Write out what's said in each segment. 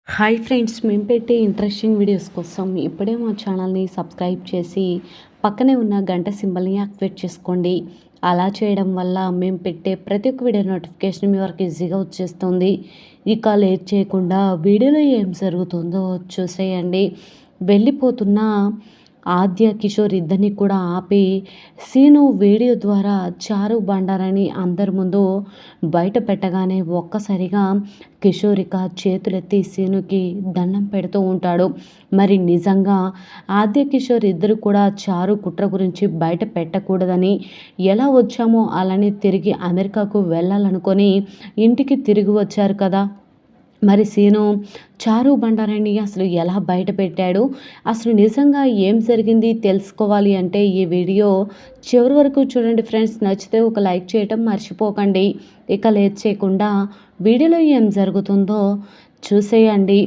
Hi friends, మేము పెట్టే interesting videos కోసం ఇప్పుడే మా ఛానల్ని సబ్స్క్రైబ్ చేసి పక్కనే ఉన్న గంట సింబల్ని యాక్టివేట్ చేసుకోండి. అలా చేయడం వల్ల మేము పెట్టే ప్రతి ఒక్క వీడియో నోటిఫికేషన్ మీ వరకు ఈజీగా వచ్చేస్తుంది. ఇక లేట్ చేయకుండా వీడియోలో ఏం జరుగుతుందో చూసేయండి. వెళ్ళిపోతున్న ఆద్య కిషోర్ ఇద్దరిని కూడా ఆపి సీను వీడియో ద్వారా చారు బండారని అందరి ముందు బయట పెట్టగానే ఒక్కసారిగా కిషోర్ ఇక చేతులెత్తి సీనుకి దండం పెడుతూ ఉంటాడు. మరి నిజంగా ఆద్య కిషోర్ ఇద్దరు కూడా చారు కుట్ర గురించి బయట పెట్టకూడదని ఎలా వచ్చామో అలానే తిరిగి అమెరికాకు వెళ్ళాలనుకొని ఇంటికి తిరిగి వచ్చారు కదా. మరి సీను చారు బండారాన్ని అసలు ఎలా బయట పెట్టాడు, అసలు నిజంగా ఏం జరిగింది తెలుసుకోవాలి అంటే ఈ వీడియో చివరి వరకు చూడండి ఫ్రెండ్స్. నచ్చితే ఒక లైక్ చేయటం మర్చిపోకండి. ఇక లేట్ చేయకుండా వీడియోలో ఏం జరుగుతుందో చూసేయండి.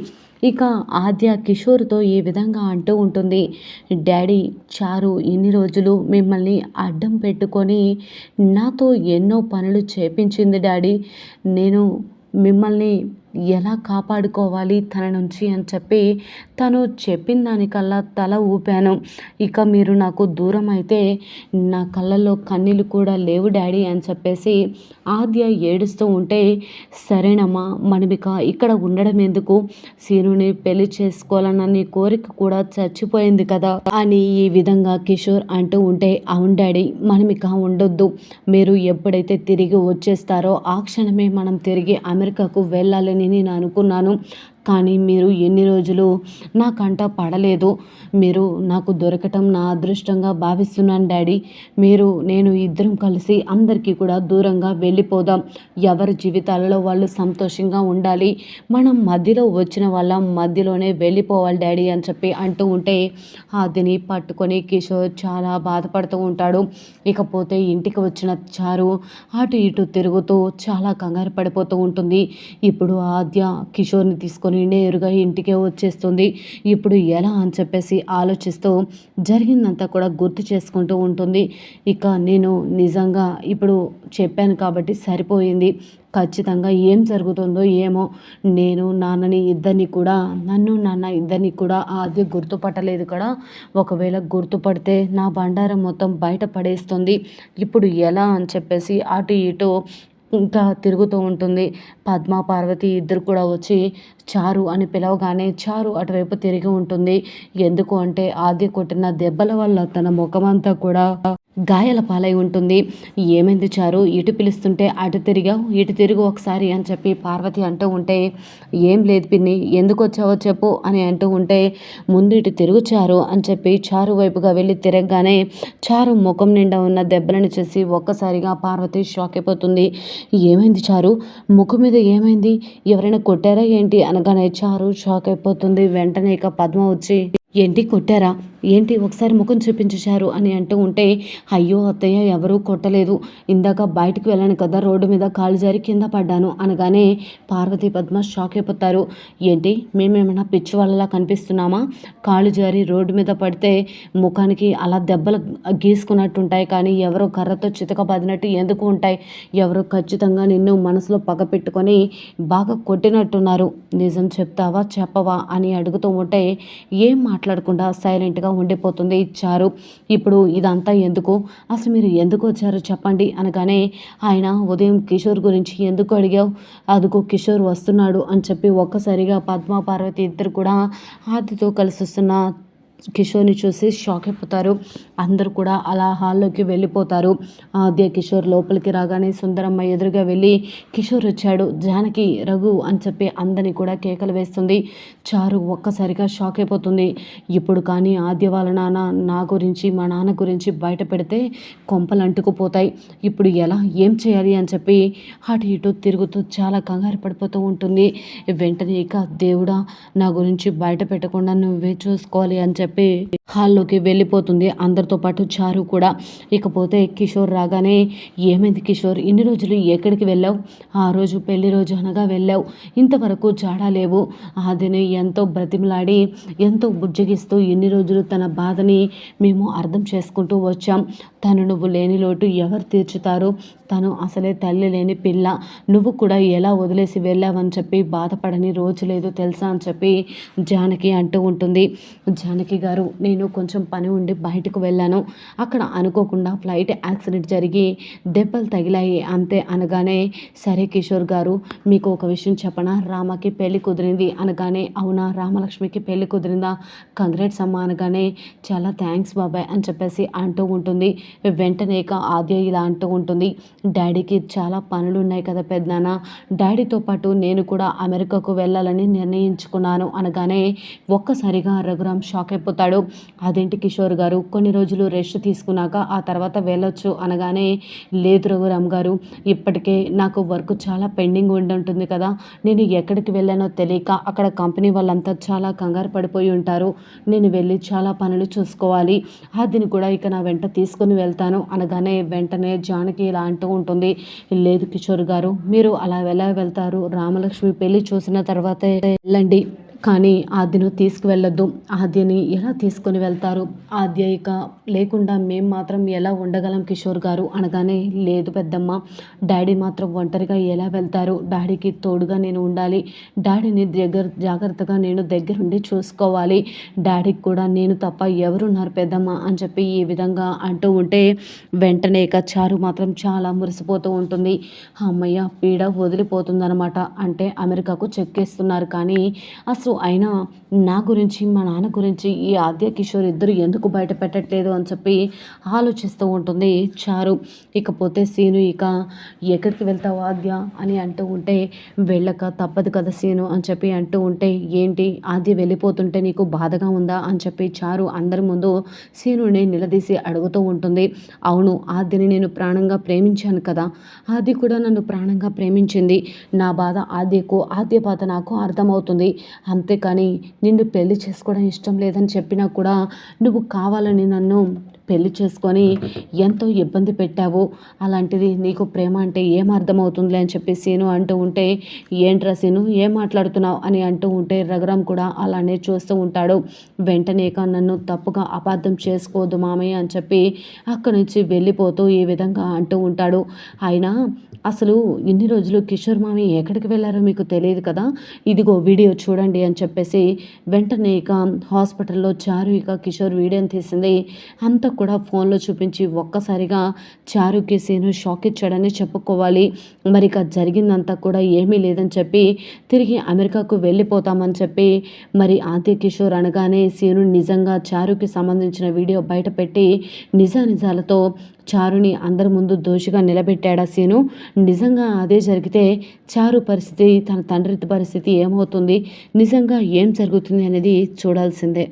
ఇక ఆద్య కిషోర్తో ఈ విధంగా అంటూ ఉంటుంది, డాడీ చారు ఇన్ని రోజులు మిమ్మల్ని అడ్డం పెట్టుకొని నాతో ఎన్నో పనులు చేపించింది డాడీ. నేను మిమ్మల్ని ఎలా కాపాడుకోవాలి తన నుంచి అని చెప్పి తను చెప్పిన దానికల్లా తల ఊపాను. ఇక మీరు నాకు దూరం అయితే నా కళ్ళల్లో కన్నీళ్ళు కూడా లేవు డాడీ అని చెప్పేసి ఆద్య ఏడుస్తూ ఉంటే, సరేనమ్మా మనమిక ఇక్కడ ఉండడం ఎందుకు, సీనుని పెళ్లి చేసుకోవాలన్న నీ కోరిక కూడా చచ్చిపోయింది కదా అని ఈ విధంగా కిషోర్ అంటూ ఉంటే, అవును డాడీ మనమిక ఉండొద్దు, మీరు ఎప్పుడైతే తిరిగి వచ్చేస్తారో ఆ క్షణమే మనం తిరిగి అమెరికాకు వెళ్ళాలని నేను అనుకున్నాను. కానీ మీరు ఎన్ని రోజులు నా కంట పడలేదు. మీరు నాకు దొరకటం నా అదృష్టంగా భావిస్తున్నాను డాడీ. నేను ఇద్దరం కలిసి అందరికీ కూడా దూరంగా వెళ్ళిపోదాం. ఎవరి జీవితాలలో వాళ్ళు సంతోషంగా ఉండాలి. మనం మధ్యలో వచ్చిన వాళ్ళ మధ్యలోనే వెళ్ళిపోవాలి డాడీ అని చెప్పి అంటూ ఉంటే ఆదిని పట్టుకొని కిషోర్ చాలా బాధపడుతూ ఉంటాడు. ఇకపోతే ఇంటికి వచ్చిన చారు అటు ఇటు తిరుగుతూ చాలా కంగారు పడిపోతూ ఉంటుంది. ఇప్పుడు ఆద్య కిషోర్ని తీసుకొని నేరుగా ఇంటికే వచ్చేస్తుంది. ఇప్పుడు ఎలా అని చెప్పేసి ఆలోచిస్తూ జరిగిందంతా కూడా గుర్తు చేసుకుంటూ ఉంటుంది. ఇక నేను నిజంగా ఇప్పుడు చెప్పాను కాబట్టి సరిపోయింది. ఖచ్చితంగా ఏం జరుగుతుందో ఏమో. నేను నాన్నని ఇద్దరిని కూడా నన్ను నాన్న ఇద్దరిని కూడా ఆద్య గుర్తుపట్టలేదు కదా. ఒకవేళ గుర్తుపడితే నా బండారం మొత్తం బయట పడేస్తుంది. ఇప్పుడు ఎలా అని చెప్పేసి అటు ఇటు ఇంకా తిరుగుతూ ఉంటుంది. పద్మ పార్వతి ఇద్దరు కూడా వచ్చి చారు అని పిలవగానే చారు అటువైపు తిరిగి ఉంటుంది. ఎందుకు అంటే ఆద్య కొట్టిన దెబ్బల వల్ల తన ముఖమంతా కూడా గాయాల పాలై ఉంటుంది. ఏమైంది చారు, ఇటు పిలుస్తుంటే అటు తిరిగావు, ఇటు తిరుగు ఒకసారి అని చెప్పి పార్వతి అంటూ ఉంటే, ఏం లేదు పిన్ని ఎందుకు వచ్చావో చెప్పు అని అంటూ ఉంటే, ముందు ఇటు తిరుగు చారు అని చెప్పి చారు వైపుగా వెళ్ళి తిరగగానే చారు ముఖం నిండా ఉన్న దెబ్బలను చూసి ఒక్కసారిగా పార్వతి షాక్ అయిపోతుంది. ఏమైంది చారు, ముఖం మీద ఏమైంది, ఎవరైనా కొట్టారా ఏంటి అనగానే చారు షాక్ అయిపోతుంది. వెంటనే ఇక పద్మ వచ్చి, ఏంటి కొట్టారా ఏంటి, ఒకసారి ముఖం చూపించారు అని అంటూ ఉంటే, అయ్యో అత్తయ్య ఎవరూ కొట్టలేదు, ఇందాక బయటకు వెళ్ళాను కదా రోడ్డు మీద కాలు జారి కింద పడ్డాను అనగానే పార్వతి పద్మ షాక్ అయిపోతారు. ఏంటి మేమేమైనా పిచ్చి వాళ్ళలా కనిపిస్తున్నామా, కాలు జారి రోడ్డు మీద పడితే ముఖానికి అలా దెబ్బలు గీసుకున్నట్టుంటాయి కానీ ఎవరో కర్రతో చితకబడినట్టు ఎందుకు ఉంటాయి, ఎవరో ఖచ్చితంగా నిన్ను మనసులో పగ పెట్టుకొని బాగా కొట్టినట్టున్నారు, నిజం చెప్తావా చెప్పవా అని అడుగుతూ ఉంటే ఏం మాట్లాడకుండా సైలెంట్గా ఉండిపోతుంది చారు. ఇప్పుడు ఇదంతా ఎందుకు, అసలు మీరు ఎందుకు వచ్చారో చెప్పండి అనగానే, ఆయన ఉదయం కిషోర్ గురించి ఎందుకు అడిగావు, అదుగో కిషోర్ వస్తున్నాడు అని చెప్పి ఒక్కసారిగా పద్మ పార్వతి ఇద్దరు కూడా ఆదితో కలిసి వస్తున్న కిషోర్ని చూసి షాక్ అయిపోతారు. అందరూ కూడా అలా హాల్లోకి వెళ్ళిపోతారు. ఆద్య కిషోర్ లోపలికి రాగానే సుందరమ్మ ఎదురుగా వెళ్ళి, కిషోర్ వచ్చాడు జానకి రఘు అని చెప్పి అందరినీ కూడా కేకలు వేస్తుంది. చారు ఒక్కసారిగా షాక్ అయిపోతుంది. ఇప్పుడు కానీ ఆద్య వాళ్ళ నాన్న నా గురించి మా నాన్న గురించి బయట పెడితే కొంపలు అంటుకుపోతాయి. ఇప్పుడు ఎలా ఏం చేయాలి అని చెప్పి అటు ఇటు తిరుగుతూ చాలా కంగారు పడిపోతూ ఉంటుంది. వెంటనే ఇక దేవుడా నా గురించి బయట పెట్టకుండా నువ్వే చూసుకోవాలి అని చెప్పి చెప్పి హాల్లోకి వెళ్ళిపోతుంది అందరితో పాటు చారు కూడా. ఇకపోతే కిషోర్ రాగానే, ఏమైంది కిషోర్, ఇన్ని రోజులు ఎక్కడికి వెళ్ళావు? ఆ రోజు పెళ్లి రోజు అనగా వెళ్ళావు, ఇంతవరకు జాడా లేవు. ఆదిని ఎంతో బ్రతిమలాడి ఎంతో బుజ్జగిస్తూ ఇన్ని రోజులు తన బాధని మేము అర్థం చేసుకుంటూ వచ్చాం. తను నువ్వు లేని లోటు ఎవరు తీర్చుతారు? తను అసలే తల్లి లేని పిల్ల. నువ్వు కూడా ఎలా వదిలేసి వెళ్ళావని చెప్పి బాధపడని రోజు లేదు తెలుసా అని చెప్పి జానకి అంటూ ఉంటుంది. జానకి గారు, నేను కొంచెం పని ఉండి బయటకు వెళ్ళాను. అక్కడ అనుకోకుండా ఫ్లైట్ యాక్సిడెంట్ జరిగి దెబ్బలు తగిలాయి అంతే అనగానే, సరే కిషోర్ గారు, మీకు ఒక విషయం చెప్పనా? రామకి పెళ్లి కుదిరింది అనగానే, అవునా, రామలక్ష్మికి పెళ్లి కుదిరిందా? కంగ్రాట్స్ అమ్మా అనగానే, చాలా థ్యాంక్స్ బాబాయ్ అని చెప్పేసి అంటూ ఉంటుంది. వెంటనే ఇక ఆద్య ఇలా అంటూ ఉంటుంది, డాడీకి చాలా పనులు ఉన్నాయి కదా పెద్దనాన్న, డాడీతో పాటు నేను కూడా అమెరికాకు వెళ్ళాలని నిర్ణయించుకున్నాను అనగానే ఒక్కసారిగా రఘురామ్ షాక్ అయిపోతాడు. అదేంటి కిషోర్ గారు, కొన్ని రోజులు రెస్ట్ తీసుకున్నాక ఆ తర్వాత వెళ్ళొచ్చు అనగానే, లేదు రఘురామ్ గారు, ఇప్పటికే నాకు వర్క్ చాలా పెండింగ్ ఉండి ఉంటుంది కదా, నేను ఎక్కడికి వెళ్ళానో తెలియక అక్కడ కంపెనీ వాళ్ళంతా చాలా కంగారు పడిపోయి ఉంటారు. నేను వెళ్ళి చాలా పనులు చూసుకోవాలి. దీన్ని కూడా ఇక నా వెంట తీసుకుని వెళ్తాను అనగానే వెంటనే జానకి ఇలా అంటూ ఉంటుంది, లేదు కిషోర్ గారు, మీరు అలా ఎలా వెళ్తారు? రామలక్ష్మి పెళ్లి చూసిన తర్వాతే వెళ్ళండి, కానీ ఆద్యను తీసుకువెళ్ళొద్దు. ఆద్యని ఎలా తీసుకొని వెళ్తారు? ఆద్య ఇక లేకుండా మేం మాత్రం ఎలా ఉండగలం కిషోర్ గారు అనగానే, లేదు పెద్దమ్మ, డాడీ మాత్రం ఒంటరిగా ఎలా వెళ్తారు? డాడీకి తోడుగా నేను ఉండాలి. డాడీని జాగ్రత్తగా నేను దగ్గరుండి చూసుకోవాలి. డాడీకి కూడా నేను తప్ప ఎవరున్నారు పెద్దమ్మ అని చెప్పి ఈ విధంగా అంటూ ఉంటే వెంటనే ఇక చారు మాత్రం చాలా మురిసిపోతూ ఉంటుంది. అమ్మయ్య, పీడ వదిలిపోతుందనమాట. అంటే అమెరికాకు చెక్కేస్తున్నారు, కానీ అసలు అయినా నా గురించి మా నాన్న గురించి ఈ ఆద్య కిషోర్ ఇద్దరు ఎందుకు బయట పెట్టట్లేదు అని చెప్పి ఆలోచిస్తూ ఉంటుంది చారు. ఇకపోతే సీను ఇక, ఎక్కడికి వెళ్తావు ఆద్య అని అంటూ ఉంటే, వెళ్ళక తప్పదు కదా సీను అని చెప్పి అంటూ ఉంటే, ఏంటి ఆద్య వెళ్ళిపోతుంటే నీకు బాధగా ఉందా అని చెప్పి చారు అందరి ముందు సీనుని నిలదీసి అడుగుతూ ఉంటుంది. అవును, ఆద్యని నేను ప్రాణంగా ప్రేమించాను కదా, ఆద్య కూడా నన్ను ప్రాణంగా ప్రేమించింది. నా బాధ ఆద్యకు, ఆద్య బాధ నాకు అర్థమవుతుంది. అంతేకాని నిన్ను పెళ్లి చేసుకోవడం ఇష్టం లేదని చెప్పినా కూడా నువ్వు కావాలని నన్ను పెళ్లి చేసుకొని ఎంతో ఇబ్బంది పెట్టావు. అలాంటిది నీకు ప్రేమ అంటే ఏం అర్థమవుతుందిలే అని చెప్పి సీను అంటూ ఉంటే, ఏంట్రా సీను, ఏం మాట్లాడుతున్నావు అని అంటూ ఉంటే రఘురామ్ కూడా అలానే చూస్తూ ఉంటాడు. వెంటనే నన్ను తప్పుగా అపార్థం చేసుకోవద్దు మామయ్య అని చెప్పి అక్కడి నుంచి వెళ్ళిపోతూ ఈ విధంగా అంటూ ఉంటాడు. అయినా అసలు ఇన్ని రోజులు కిషోర్ మామి ఎక్కడికి వెళ్ళారో మీకు తెలియదు కదా, ఇదిగో వీడియో చూడండి అని చెప్పేసి వెంటనే ఇక హాస్పిటల్లో చారు ఇక కిషోర్ వీడియోని తీసింది అంతా కూడా ఫోన్లో చూపించి ఒక్కసారిగా చారుకి సీను షాక్ ఇచ్చాడని చెప్పుకోవాలి. మరి ఇక జరిగిందంతా కూడా ఏమీ లేదని చెప్పి తిరిగి అమెరికాకు వెళ్ళిపోతామని చెప్పి మరి ఆద్య కిషోర్ అనగానే సీను నిజంగా చారుకి సంబంధించిన వీడియో బయటపెట్టి నిజానిజాలతో చారుని అందరి ముందు దోషిగా నిలబెట్టాడా సీను? నిజంగా అదే జరిగితే చారు పరిస్థితి, తన తండ్రి పరిస్థితి ఏమవుతుంది, నిజంగా ఏం జరుగుతుంది అనేది చూడాల్సిందే.